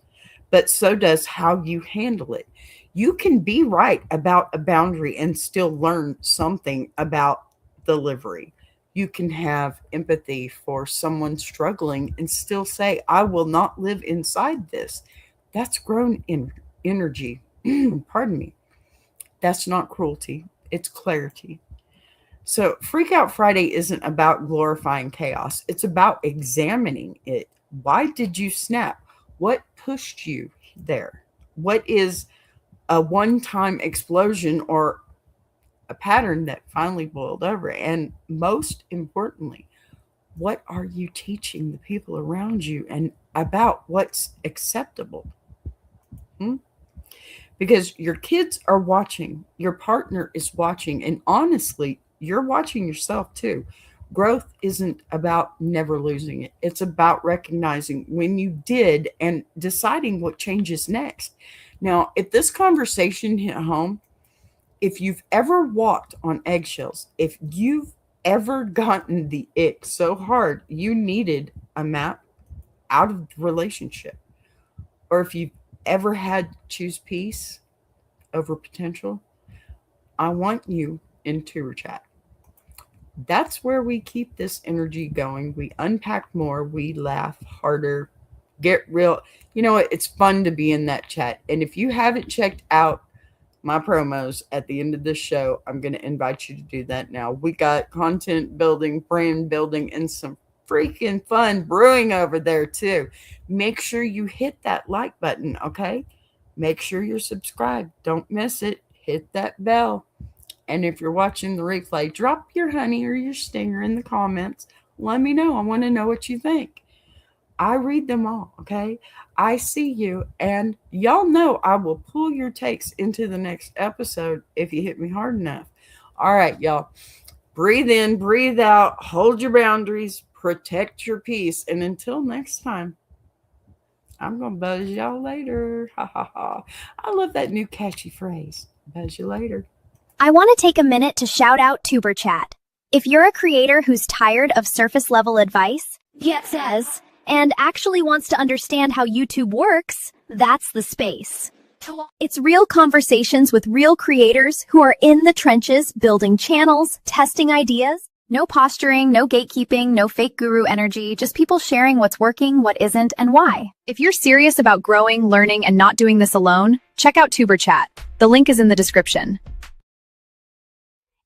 But so does how you handle it. You can be right about a boundary and still learn something about delivery. You can have empathy for someone struggling and still say, I will not live inside this. That's grown in energy. Pardon me. That's not cruelty. It's clarity. So, Freak Out Friday isn't about glorifying chaos. It's about examining it. Why did you snap? What pushed you there? What is a one-time explosion or a pattern that finally boiled over? And most importantly, what are you teaching the people around you and about what's acceptable? Because your kids are watching, your partner is watching, and honestly, you're watching yourself too. Growth isn't about never losing it. It's about recognizing when you did and deciding what changes next. Now, if this conversation hit home, if you've ever walked on eggshells, if you've ever gotten the ick so hard you needed a map out of the relationship, or if you've ever had to choose peace over potential, I want you in tour chat. That's where we keep this energy going. We unpack more, we laugh harder, get real. You know what? It's fun to be in that chat. And if you haven't checked out my promos at the end of this show, I'm going to invite you to do that now. We got content building, brand building, and some freaking fun brewing over there too. Make sure you hit that like button, okay? Make sure you're subscribed. Don't miss it. Hit that bell. And if you're watching the replay, drop your honey or your stinger in the comments. Let me know. I want to know what you think. I read them all, okay? I see you. And y'all know I will pull your takes into the next episode if you hit me hard enough. All right, y'all. Breathe in, breathe out, hold your boundaries, protect your peace. And until next time, I'm going to buzz y'all later. Ha ha ha. I love that new catchy phrase. Buzz you later. I want to take a minute to shout out Tuber Chat. If you're a creator who's tired of surface level advice, says, and actually wants to understand how YouTube works, that's the space. It's real conversations with real creators who are in the trenches, building channels, testing ideas. No posturing, no gatekeeping, no fake guru energy, just people sharing what's working, what isn't, and why. If you're serious about growing, learning, and not doing this alone, check out Tuber Chat. The link is in the description.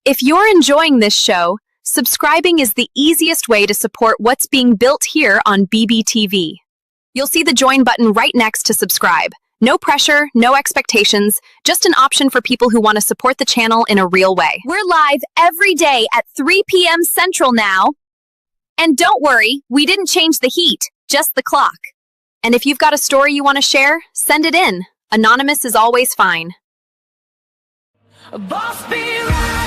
If you're enjoying this show, subscribing is the easiest way to support what's being built here on BBTV. You'll see the join button right next to subscribe. No pressure, no expectations, just an option for people who want to support the channel in a real way. We're live every day at 3 p.m. Central now. And don't worry, we didn't change the heat, just the clock. And if you've got a story you want to share, send it in. Anonymous is always fine. Boss be right.